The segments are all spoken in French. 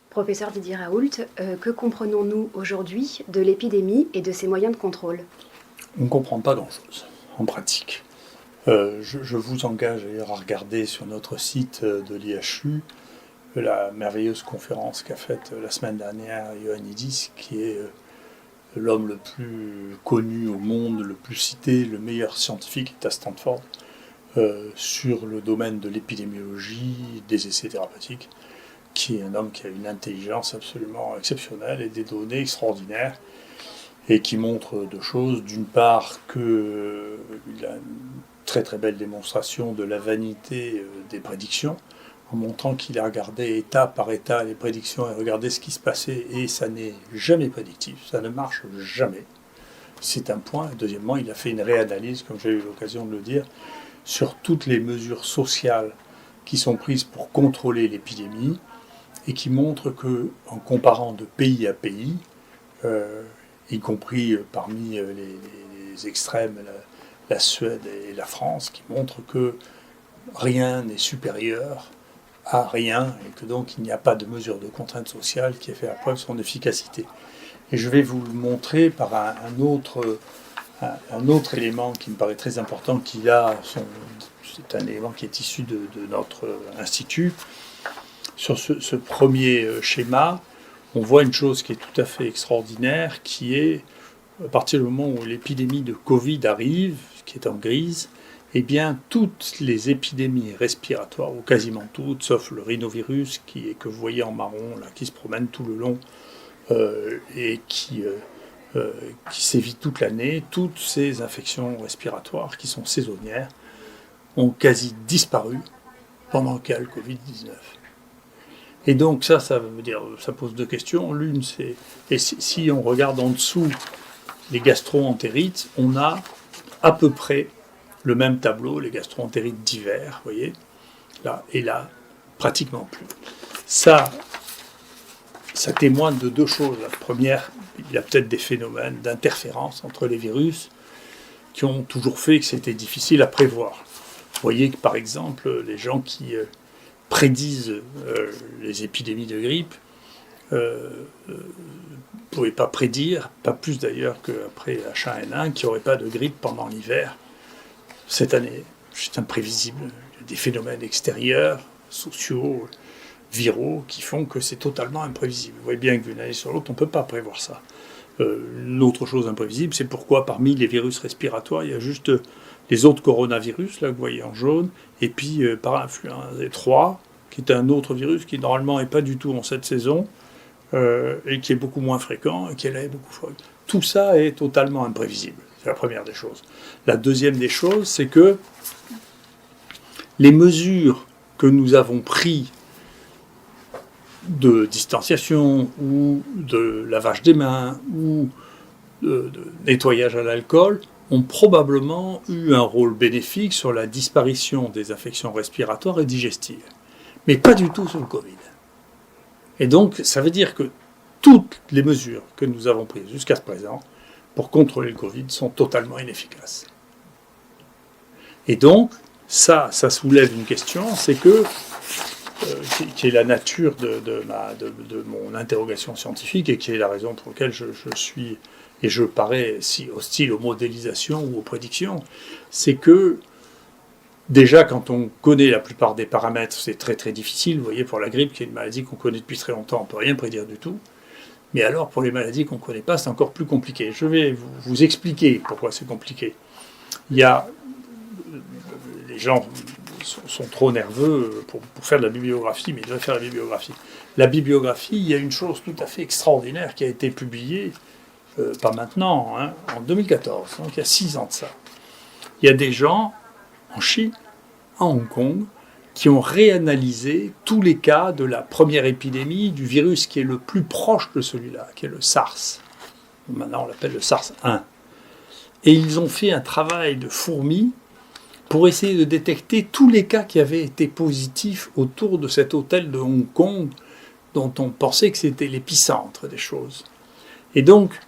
Professeur Didier Raoult, que comprenons-nous aujourd'hui de l'épidémie et de ses moyens de contrôle? On ne comprend pas grand-chose en pratique. Je vous engage d'ailleurs à regarder sur notre site de l'IHU la merveilleuse conférence qu'a faite la semaine dernière Ioannidis, qui est l'homme le plus connu au monde, le plus cité, le meilleur scientifique est à Stanford, sur le domaine de l'épidémiologie, des essais thérapeutiques, qui est un homme qui a une intelligence absolument exceptionnelle et des données extraordinaires, et qui montre deux choses. D'une part, qu'il a une très très belle démonstration de la vanité des prédictions, en montrant qu'il a regardé état par état les prédictions et regardé ce qui se passait, et ça n'est jamais prédictif, ça ne marche jamais. C'est un point. Deuxièmement, il a fait une réanalyse, comme j'ai eu l'occasion de le dire, sur toutes les mesures sociales qui sont prises pour contrôler l'épidémie, et qui montre que, en comparant de pays à pays, y compris parmi les extrêmes, la Suède et la France, qui montrent que rien n'est supérieur à rien, et que donc il n'y a pas de mesure de contrainte sociale qui ait fait la preuve de son efficacité. Et je vais vous le montrer par un autre élément qui me paraît très important, c'est un élément qui est issu de notre institut. Sur ce premier schéma, on voit une chose qui est tout à fait extraordinaire, qui est, à partir du moment où l'épidémie de Covid arrive, qui est en grise, eh bien, toutes les épidémies respiratoires, ou quasiment toutes, sauf le rhinovirus, que vous voyez en marron, là, qui se promène tout le long, et qui sévit toute l'année, toutes ces infections respiratoires qui sont saisonnières, ont quasi disparu pendant qu'il y a le Covid-19. Et donc ça veut dire, ça pose deux questions. L'une, c'est, et si on regarde en dessous les gastro-entérites, on a à peu près le même tableau, les gastro-entérites d'hiver, vous voyez, là, et là, pratiquement plus. Ça témoigne de deux choses. La première, il y a peut-être des phénomènes d'interférence entre les virus qui ont toujours fait que c'était difficile à prévoir. Vous voyez que, par exemple, les gens qui prédisent les épidémies de grippe ne pouvaient pas prédire, pas plus d'ailleurs qu'après H1N1, qu'il n'y aurait pas de grippe pendant l'hiver. Cette année, c'est imprévisible. Il y a des phénomènes extérieurs, sociaux, viraux, qui font que c'est totalement imprévisible. Vous voyez bien que d'une année sur l'autre, on ne peut pas prévoir ça. L'autre chose imprévisible, c'est pourquoi parmi les virus respiratoires, il y a juste les autres coronavirus, là que vous voyez en jaune, et puis parainfluenza 3, qui est un autre virus qui normalement n'est pas du tout en cette saison, et qui est beaucoup moins fréquent, et qui est beaucoup moins. Tout ça est totalement imprévisible. C'est la première des choses. La deuxième des choses, c'est que les mesures que nous avons prises de distanciation ou de lavage des mains ou de nettoyage à l'alcool ont probablement eu un rôle bénéfique sur la disparition des infections respiratoires et digestives. Mais pas du tout sur le Covid. Et donc, ça veut dire que toutes les mesures que nous avons prises jusqu'à ce présent pour contrôler le Covid sont totalement inefficaces. Et donc, ça soulève une question, c'est que qui est la nature de mon interrogation scientifique et qui est la raison pour laquelle je suis, et je parais si hostile aux modélisations ou aux prédictions, c'est que déjà quand on connaît la plupart des paramètres, c'est très très difficile. Vous voyez, pour la grippe, qui est une maladie qu'on connaît depuis très longtemps, on ne peut rien prédire du tout. Mais alors pour les maladies qu'on ne connaît pas, c'est encore plus compliqué. Je vais vous expliquer pourquoi c'est compliqué. Les gens sont trop nerveux pour faire de la bibliographie, mais ils devraient faire la bibliographie. La bibliographie, il y a une chose tout à fait extraordinaire qui a été publiée, pas maintenant, en 2014, donc il y a 6 ans de ça. Il y a des gens en Chine, à Hong Kong, qui ont réanalysé tous les cas de la première épidémie du virus qui est le plus proche de celui-là, qui est le SARS. Maintenant, on l'appelle le SARS-1. Et ils ont fait un travail de fourmi pour essayer de détecter tous les cas qui avaient été positifs autour de cet hôtel de Hong Kong, dont on pensait que c'était l'épicentre des choses. Et donc,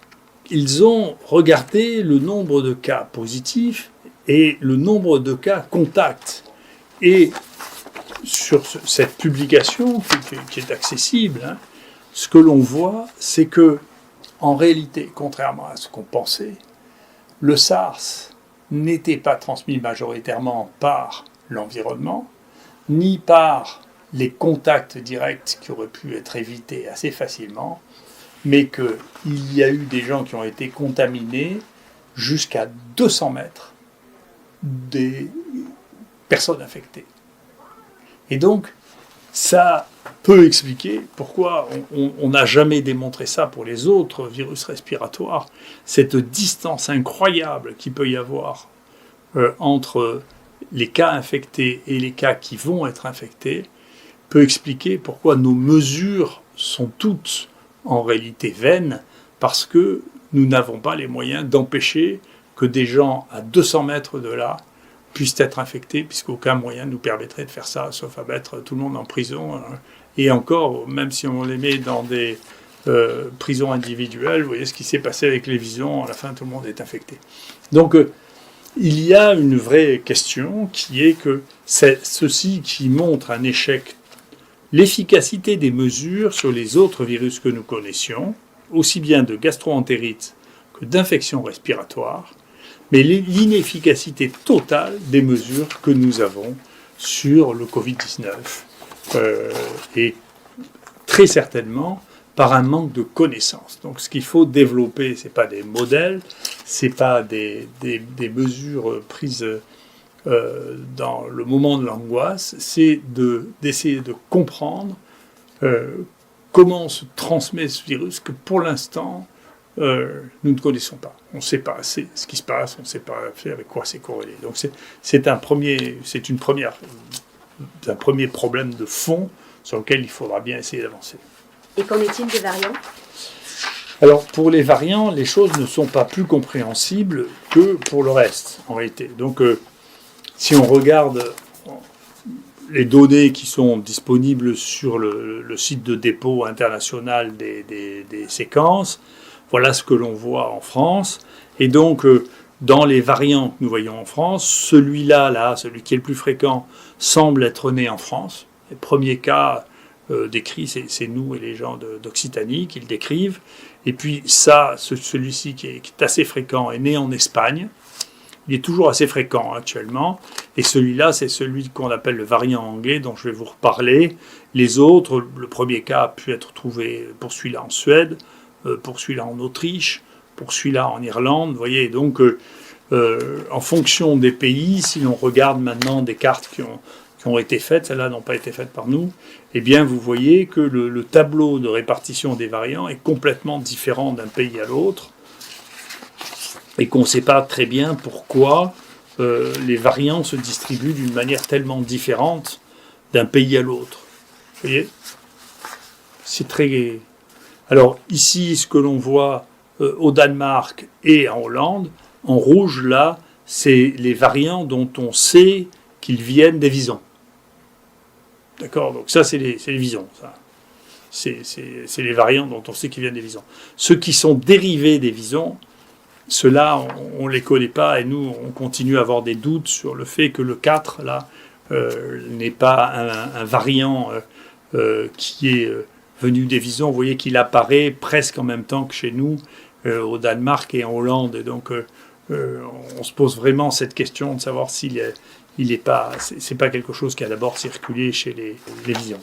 ils ont regardé le nombre de cas positifs et le nombre de cas contacts. Et sur cette publication qui est accessible, hein, ce que l'on voit, c'est que, en réalité, contrairement à ce qu'on pensait, le SARS n'était pas transmis majoritairement par l'environnement, ni par les contacts directs qui auraient pu être évités assez facilement, mais qu'il y a eu des gens qui ont été contaminés jusqu'à 200 mètres des personnes infectées. Et donc, ça peut expliquer pourquoi on n'a jamais démontré ça pour les autres virus respiratoires, cette distance incroyable qu'il peut y avoir entre les cas infectés et les cas qui vont être infectés, peut expliquer pourquoi nos mesures sont toutes en réalité vaines, parce que nous n'avons pas les moyens d'empêcher que des gens à 200 mètres de là puissent être infectés, puisqu'aucun moyen nous permettrait de faire ça, sauf à mettre tout le monde en prison. Et encore, même si on les met dans des prisons individuelles, vous voyez ce qui s'est passé avec les visons, à la fin tout le monde est infecté. Donc il y a une vraie question qui est que c'est ceci qui montre un échec, l'efficacité des mesures sur les autres virus que nous connaissions, aussi bien de gastro-entérite que d'infections respiratoires, mais l'inefficacité totale des mesures que nous avons sur le Covid-19. Et très certainement par un manque de connaissances. Donc ce qu'il faut développer, ce n'est pas des modèles, ce n'est pas des mesures prises dans le moment de l'angoisse, c'est d'essayer de comprendre comment se transmet ce virus que pour l'instant, nous ne connaissons pas. On ne sait pas assez ce qui se passe, on ne sait pas avec quoi c'est corrélé. Donc c'est un premier problème de fond sur lequel il faudra bien essayer d'avancer. Et qu'en est-il des variants ? Alors pour les variants, les choses ne sont pas plus compréhensibles que pour le reste, en réalité. Donc si on regarde les données qui sont disponibles sur le site de dépôt international des séquences, voilà ce que l'on voit en France. Et donc, dans les variants que nous voyons en France, celui-là, celui qui est le plus fréquent, semble être né en France. Les premiers cas décrits, c'est nous et les gens d'Occitanie qui le décrivent. Et puis celui-ci qui est assez fréquent est né en Espagne. Il est toujours assez fréquent actuellement. Et celui-là, c'est celui qu'on appelle le variant anglais, dont je vais vous reparler. Les autres, le premier cas a pu être trouvé pour celui-là en Suède, pour celui-là en Autriche, pour celui-là en Irlande. Vous voyez, donc en fonction des pays, si l'on regarde maintenant des cartes qui ont été faites, celles-là n'ont pas été faites par nous, eh bien vous voyez que le tableau de répartition des variants est complètement différent d'un pays à l'autre et qu'on ne sait pas très bien pourquoi les variants se distribuent d'une manière tellement différente d'un pays à l'autre. Vous voyez ? C'est très... Alors ici, ce que l'on voit au Danemark et en Hollande, en rouge là, c'est les variants dont on sait qu'ils viennent des visons. D'accord ? Donc ça, c'est les visons. Ça. C'est les variants dont on sait qu'ils viennent des visons. Ceux qui sont dérivés des visons, ceux-là, on ne les connaît pas et nous, on continue à avoir des doutes sur le fait que le 4, là, n'est pas un variant qui est venu des visons. Vous voyez qu'il apparaît presque en même temps que chez nous, au Danemark et en Hollande. Et donc, on se pose vraiment cette question de savoir s'il est pas, c'est pas quelque chose qui a d'abord circulé chez les visons.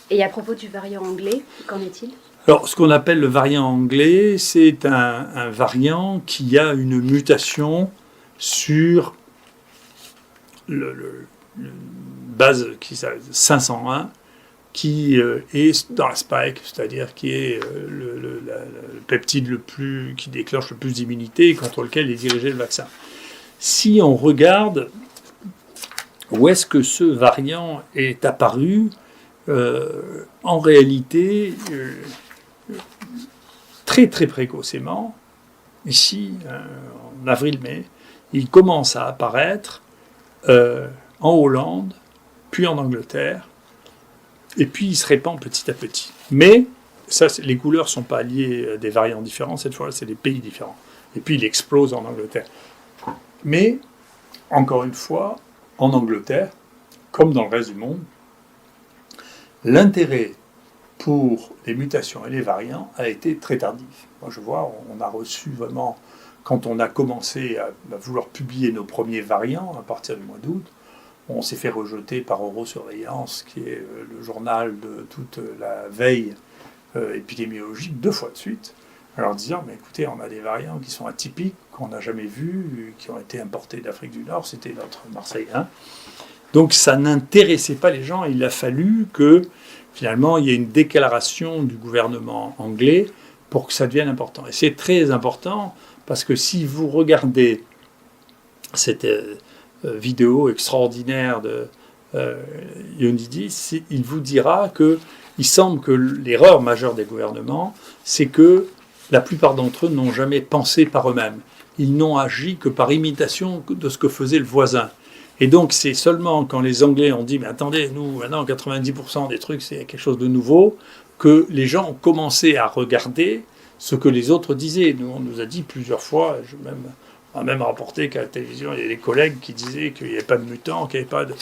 Et à propos du variant anglais, qu'en est-il ? Alors, ce qu'on appelle le variant anglais, c'est un variant qui a une mutation sur le base 501, qui est dans la spike, c'est-à-dire qui est le peptide qui déclenche le plus d'immunité et contre lequel est dirigé le vaccin. Si on regarde où est-ce que ce variant est apparu, en réalité, très très précocement, ici, en avril-mai, il commence à apparaître en Hollande, puis en Angleterre, et puis il se répand petit à petit. Mais les couleurs ne sont pas liées à des variants différents, cette fois-là, c'est des pays différents. Et puis, il explose en Angleterre. Mais, encore une fois, en Angleterre, comme dans le reste du monde, l'intérêt pour les mutations et les variants a été très tardif. Moi, je vois, on a reçu vraiment, quand on a commencé à vouloir publier nos premiers variants à partir du mois d'août, on s'est fait rejeter par Eurosurveillance, qui est le journal de toute la veille épidémiologique, 2 fois de suite, en leur disant, mais écoutez, on a des variants qui sont atypiques, qu'on n'a jamais vus, qui ont été importés d'Afrique du Nord, c'était notre Marseille 1. Donc ça n'intéressait pas les gens, il a fallu que finalement il y ait une déclaration du gouvernement anglais pour que ça devienne important. Et c'est très important parce que si vous regardez cette vidéo extraordinaire de Ioannidis, il vous dira qu'il semble que l'erreur majeure des gouvernements, c'est que la plupart d'entre eux n'ont jamais pensé par eux-mêmes. Ils n'ont agi que par imitation de ce que faisait le voisin. Et donc c'est seulement quand les Anglais ont dit « mais attendez, nous, maintenant 90% des trucs, c'est quelque chose de nouveau », que les gens ont commencé à regarder ce que les autres disaient. Nous, on nous a dit plusieurs fois, on a même rapporté qu'à la télévision, il y a des collègues qui disaient qu'il n'y avait pas de mutants, qu'il n'y avait pas de...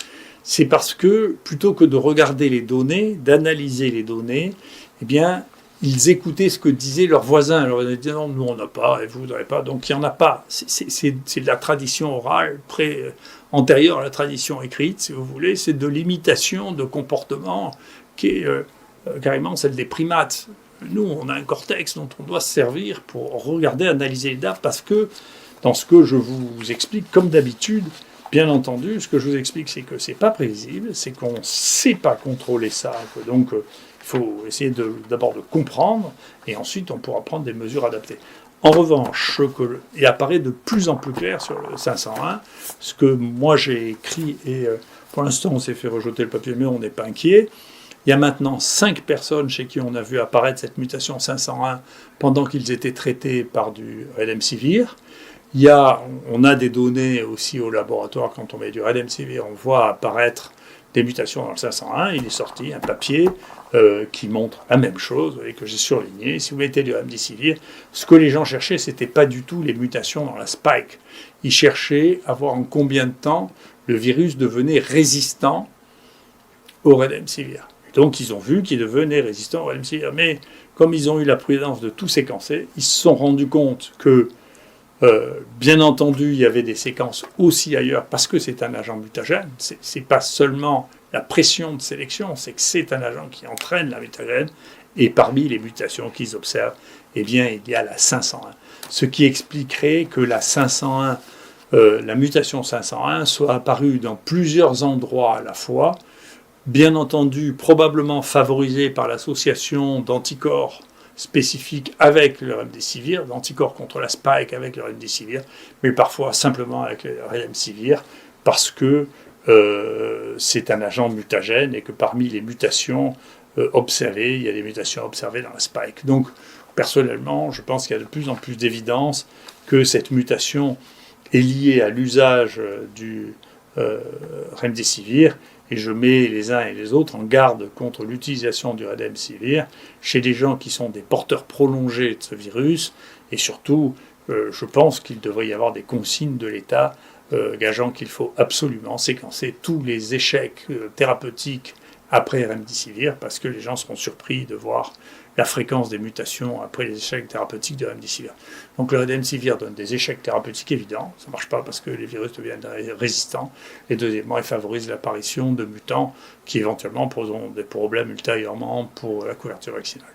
C'est parce que, plutôt que de regarder les données, d'analyser les données, eh bien, ils écoutaient ce que disaient leurs voisins. Alors ils disaient non, nous on n'a pas, et vous n'avez pas. Donc il n'y en a pas. C'est de la tradition orale, antérieure à la tradition écrite, si vous voulez. C'est de l'imitation de comportement qui est carrément celle des primates. Nous, on a un cortex dont on doit se servir pour regarder, analyser les dates, parce que dans ce que je vous explique, comme d'habitude, bien entendu, ce que je vous explique, c'est que c'est pas prévisible, c'est qu'on ne sait pas contrôler ça. Donc il faut essayer d'abord de comprendre, et ensuite on pourra prendre des mesures adaptées. En revanche, il apparaît de plus en plus clair sur le 501, ce que moi j'ai écrit, et pour l'instant on s'est fait rejeter le papier, mais on n'est pas inquiet. Il y a maintenant 5 personnes chez qui on a vu apparaître cette mutation 501 pendant qu'ils étaient traités par du Remdesivir. On a des données aussi au laboratoire, quand on met du Remdesivir, on voit apparaître des mutations dans le 501. Il est sorti un papier qui montre la même chose, et que j'ai surligné. Si vous mettez du Remdesivir, ce que les gens cherchaient, ce n'était pas du tout les mutations dans la spike. Ils cherchaient à voir en combien de temps le virus devenait résistant au Remdesivir. Donc ils ont vu qu'il devenait résistant au Remdesivir. Mais comme ils ont eu la prudence de tout séquencer, ils se sont rendus compte que, bien entendu, il y avait des séquences aussi ailleurs, parce que c'est un agent mutagène. C'est pas seulement la pression de sélection, c'est que c'est un agent qui entraîne la mutagène. Et parmi les mutations qu'ils observent, eh bien, il y a la 501. Ce qui expliquerait que la 501, la mutation 501 soit apparue dans plusieurs endroits à la fois, bien entendu, probablement favorisée par l'association d'anticorps spécifiques avec le Remdesivir, d'anticorps contre la spike avec le Remdesivir, mais parfois simplement avec le Remdesivir, parce que c'est un agent mutagène et que parmi les mutations observées, il y a des mutations observées dans la spike. Donc, personnellement, je pense qu'il y a de plus en plus d'évidence que cette mutation est liée à l'usage du Remdesivir, et je mets les uns et les autres en garde contre l'utilisation du Remdesivir chez des gens qui sont des porteurs prolongés de ce virus, et surtout, je pense qu'il devrait y avoir des consignes de l'État gageant qu'il faut absolument séquencer tous les échecs thérapeutiques après Remdesivir, parce que les gens seront surpris de voir la fréquence des mutations après les échecs thérapeutiques de Remdesivir. Donc le Remdesivir donne des échecs thérapeutiques évidents, ça ne marche pas parce que les virus deviennent résistants, et deuxièmement, il favorise l'apparition de mutants qui éventuellement poseront des problèmes ultérieurement pour la couverture vaccinale.